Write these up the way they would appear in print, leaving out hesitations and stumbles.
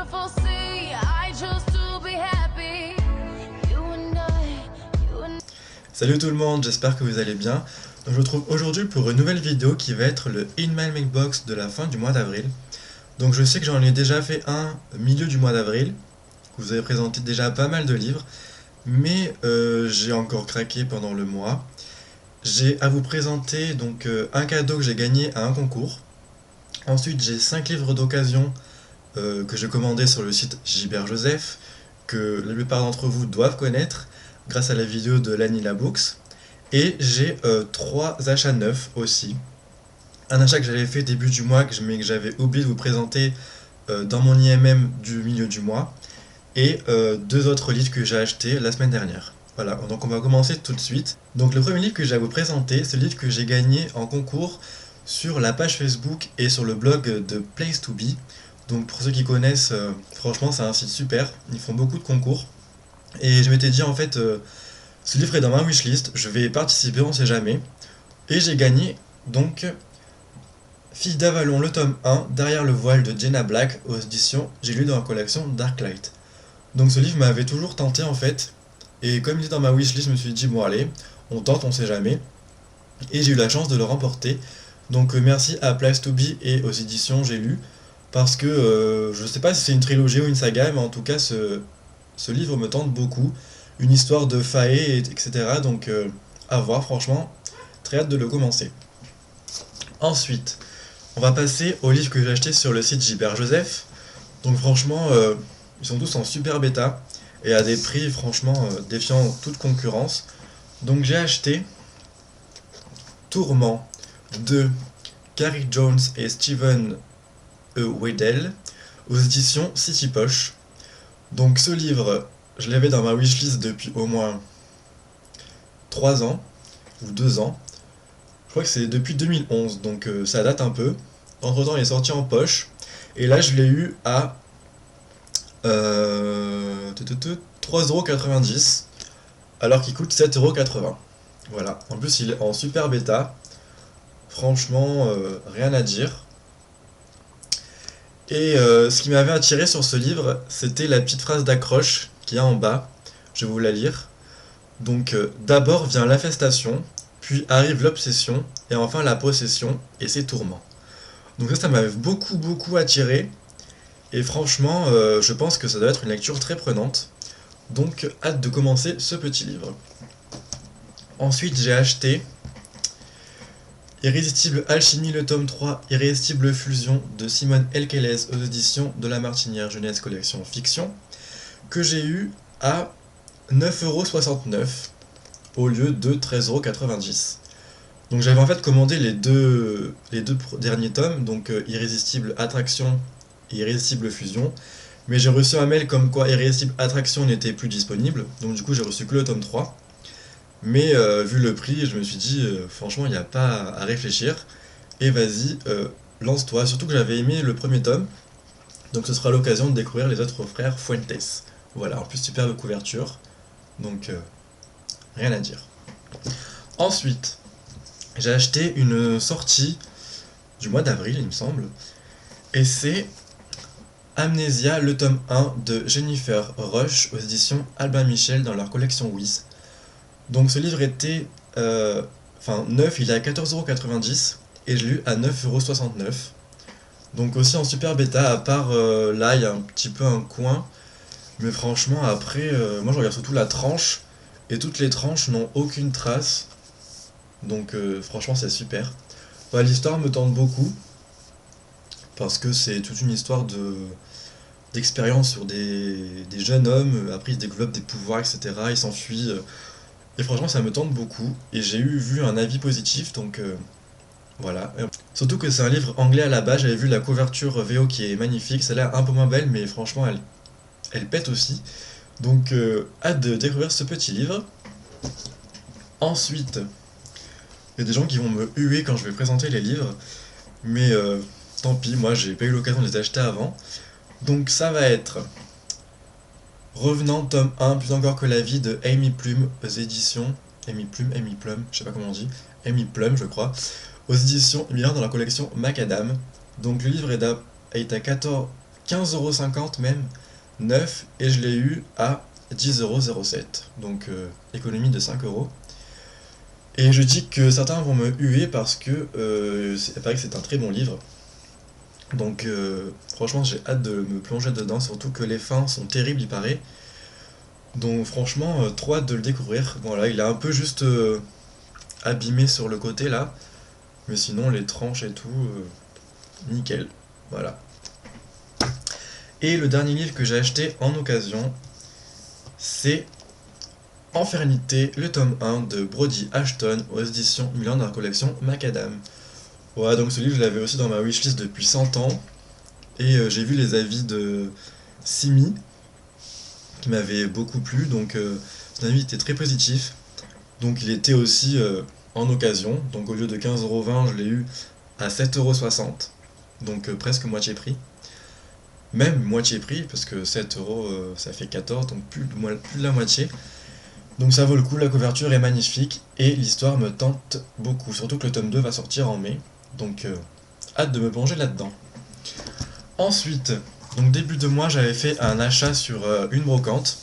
beautiful sea. I chose to be happy. You and I. Salut tout le monde, j'espère que vous allez bien. Donc, je vous retrouve aujourd'hui pour une nouvelle vidéo qui va être le In My Mailbox de la fin du mois d'avril. Donc je sais que j'en ai déjà fait un au milieu du mois d'avril. Vous avez présenté déjà pas mal de livres. Mais j'ai encore craqué pendant le mois. J'ai à vous présenter donc un cadeau que j'ai gagné à un concours. Ensuite j'ai 5 livres d'occasion que j'ai commandés sur le site Gilbert Joseph, que la plupart d'entre vous doivent connaître grâce à la vidéo de Lanila Books. Et j'ai 3 achats neufs aussi. Un achat que j'avais fait début du mois mais que j'avais oublié de vous présenter dans mon IMM du milieu du mois. Et 2 autres livres que j'ai achetés la semaine dernière. Voilà, donc on va commencer tout de suite. Donc le premier livre que j'ai à vous présenter, c'est le livre que j'ai gagné en concours sur la page Facebook et sur le blog de Place to Be. Donc pour ceux qui connaissent, franchement c'est un site super, ils font beaucoup de concours. Et je m'étais dit en fait, ce livre est dans ma wishlist, je vais participer, on sait jamais. Et j'ai gagné donc Fille d'Avalon, le tome 1, Derrière le voile de Jenna Black, aux éditions J'ai lu dans la collection Darklight. Donc ce livre m'avait toujours tenté en fait, et comme il était dans ma wishlist, je me suis dit bon allez, on tente, on sait jamais, et j'ai eu la chance de le remporter. Donc merci à Place to Be et aux éditions J'ai lu, parce que je sais pas si c'est une trilogie ou une saga, mais en tout cas ce livre me tente beaucoup, une histoire de fae, etc. Donc à voir, franchement, très hâte de le commencer. Ensuite, on va passer aux livres que j'ai achetés sur le site Gilbert Joseph. Donc franchement, ils sont tous en super bêta et à des prix franchement défiant toute concurrence. Donc j'ai acheté Tourment de Gary Jones et Stephen Weddell aux éditions City Poche. Donc ce livre, je l'avais dans ma wishlist depuis au moins 3 ans ou 2 ans. Je crois que c'est depuis 2011, donc ça date un peu. Entre temps il est sorti en poche et là je l'ai eu à 3,90€ alors qu'il coûte 7,80€. Voilà, en plus il est en super bêta, franchement rien à dire. Et ce qui m'avait attiré sur ce livre, c'était la petite phrase d'accroche qu'il y a en bas, je vais vous la lire. Donc d'abord vient l'infestation, puis arrive l'obsession, et enfin la possession et ses tourments. Donc ça m'avait beaucoup attiré. Et franchement, je pense que ça doit être une lecture très prenante. Donc, hâte de commencer ce petit livre. Ensuite, j'ai acheté Irrésistible Alchimie, le tome 3, Irrésistible Fusion de Simone Elkeles aux éditions de La Martinière Jeunesse Collection Fiction, que j'ai eu à 9,69€ au lieu de 13,90€. Donc j'avais en fait commandé les deux derniers tomes, donc Irrésistible Attraction et Irrésistible Fusion, mais j'ai reçu un mail comme quoi Irrésistible Attraction n'était plus disponible, donc du coup j'ai reçu que le tome 3. Mais vu le prix, je me suis dit franchement il n'y a pas à réfléchir, et vas-y, lance-toi, surtout que j'avais aimé le premier tome, donc ce sera l'occasion de découvrir les autres frères Fuentes. Voilà, en plus superbe couverture, donc rien à dire. Ensuite, j'ai acheté une sortie du mois d'avril il me semble, et c'est Amnésia, le tome 1 de Jennifer Rush aux éditions Albin Michel dans leur collection Wiz. Donc ce livre était neuf, il est à 14,90€ et je l'ai eu à 9,69€. Donc aussi en super bêta, à part là il y a un petit peu un coin, mais franchement après, moi je regarde surtout la tranche, et toutes les tranches n'ont aucune trace, donc franchement c'est super. Bah, l'histoire me tente beaucoup, parce que c'est toute une histoire d'expérience sur des jeunes hommes, après ils développent des pouvoirs, etc., ils s'enfuient, et franchement ça me tente beaucoup, et j'ai vu un avis positif, donc voilà. Surtout que c'est un livre anglais à la base, j'avais vu la couverture VO qui est magnifique, ça a l'air un peu moins belle, mais franchement elle pète aussi, donc hâte de découvrir ce petit livre. Ensuite, il y a des gens qui vont me huer quand je vais présenter les livres, mais tant pis, moi j'ai pas eu l'occasion de les acheter avant. Donc ça va être Revenant, tome 1, plus encore que la vie de Amy Plum aux éditions Amy Plum, je sais pas comment on dit, Amy Plum je crois, aux éditions Miller dans la collection Macadam. Donc le livre est à 15,50€ même, neuf, et je l'ai eu à 10,07€, donc économie de 5€. Et je dis que certains vont me huer parce que il paraît que c'est un très bon livre. Donc franchement j'ai hâte de me plonger dedans, surtout que les fins sont terribles il paraît. Donc franchement trop hâte de le découvrir. Voilà, il est un peu juste abîmé sur le côté là, mais sinon les tranches et tout, nickel. Voilà. Et le dernier livre que j'ai acheté en occasion, c'est Infernité, le tome 1 de Brody Ashton aux éditions Milan dans la collection Macadam. Voilà, donc ce livre je l'avais aussi dans ma wishlist depuis 100 ans, et j'ai vu les avis de Simi qui m'avaient beaucoup plu, donc son avis était très positif. Donc il était aussi en occasion, donc au lieu de 15,20€, je l'ai eu à 7,60€, donc presque moitié prix. Même moitié prix, parce que 7€ ça fait 14, donc plus de la moitié. Donc ça vaut le coup, la couverture est magnifique et l'histoire me tente beaucoup, surtout que le tome 2 va sortir en mai, donc hâte de me plonger là-dedans. Ensuite, donc début de mois, j'avais fait un achat sur une brocante,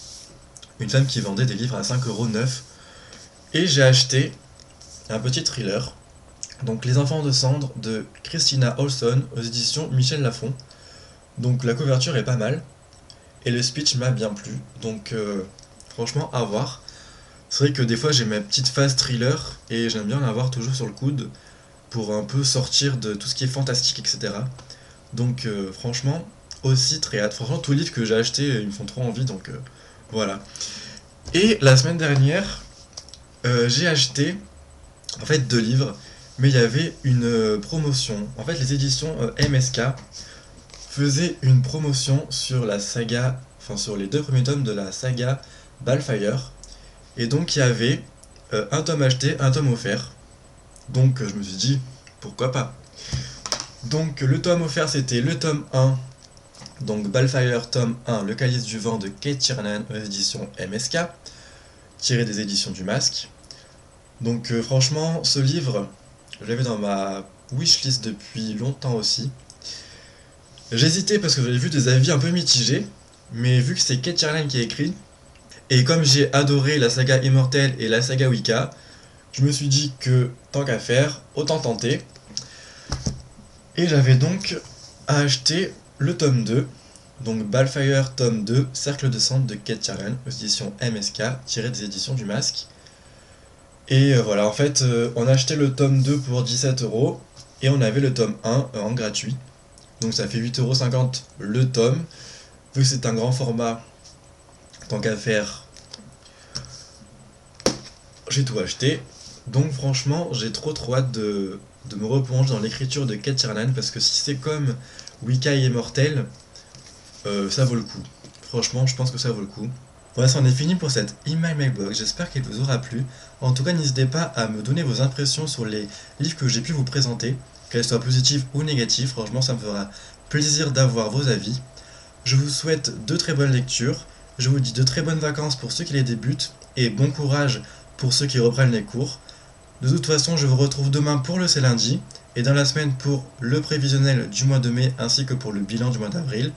une femme qui vendait des livres à 5€ neufs, et j'ai acheté un petit thriller, donc Les Enfants de Cendre de Christina Olson aux éditions Michel Lafon. Donc la couverture est pas mal, et le speech m'a bien plu, donc franchement à voir. C'est vrai que des fois j'ai ma petite phase thriller, et j'aime bien l'avoir toujours sur le coude, pour un peu sortir de tout ce qui est fantastique, etc. Donc franchement, aussi très hâte. Franchement, tous les livres que j'ai achetés, ils me font trop envie, donc voilà. Et la semaine dernière, j'ai acheté, en fait, 2 livres, mais il y avait une promotion. En fait, les éditions MSK faisaient une promotion sur la saga, enfin sur les 2 premiers tomes de la saga Balefire. Et donc il y avait un tome acheté, un tome offert. Donc je me suis dit, pourquoi pas. Donc le tome offert c'était le tome 1, donc Balefire tome 1, Le Calice du Vent de Kate Tiernan aux éditions MSK, tiré des éditions du Masque. Donc franchement ce livre, je l'avais dans ma wishlist depuis longtemps aussi. J'hésitais parce que j'avais vu des avis un peu mitigés, mais vu que c'est Kate Tiernan qui a écrit, et comme j'ai adoré la saga Immortelle et la saga Wicca, je me suis dit que tant qu'à faire, autant tenter. Et j'avais donc acheté le tome 2, donc Balefire tome 2, Cercle de Cendre de Kate Tiernan, aux éditions MSK, tiré des éditions du Masque. Et voilà, en fait, on a acheté le tome 2 pour 17€, et on avait le tome 1 en gratuit. Donc ça fait 8,50€ le tome. Vu que c'est un grand format, tant qu'à faire, j'ai tout acheté. Donc franchement, j'ai trop hâte de me replonger dans l'écriture de Kate Tiernan, parce que si c'est comme Wicca et Immortel, ça vaut le coup. Franchement, je pense que ça vaut le coup. Voilà, ça en est fini pour cette In My Mac Box, j'espère qu'elle vous aura plu. En tout cas, n'hésitez pas à me donner vos impressions sur les livres que j'ai pu vous présenter, qu'elles soient positives ou négatives, franchement ça me fera plaisir d'avoir vos avis. Je vous souhaite de très bonnes lectures, je vous dis de très bonnes vacances pour ceux qui les débutent, et bon courage pour ceux qui reprennent les cours. De toute façon, je vous retrouve demain pour le C'est lundi, et dans la semaine pour le prévisionnel du mois de mai ainsi que pour le bilan du mois d'avril.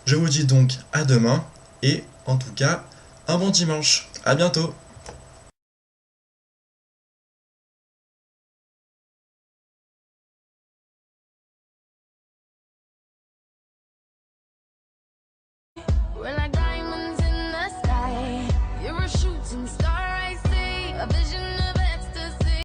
Je vous dis donc à demain, et en tout cas, un bon dimanche. À bientôt.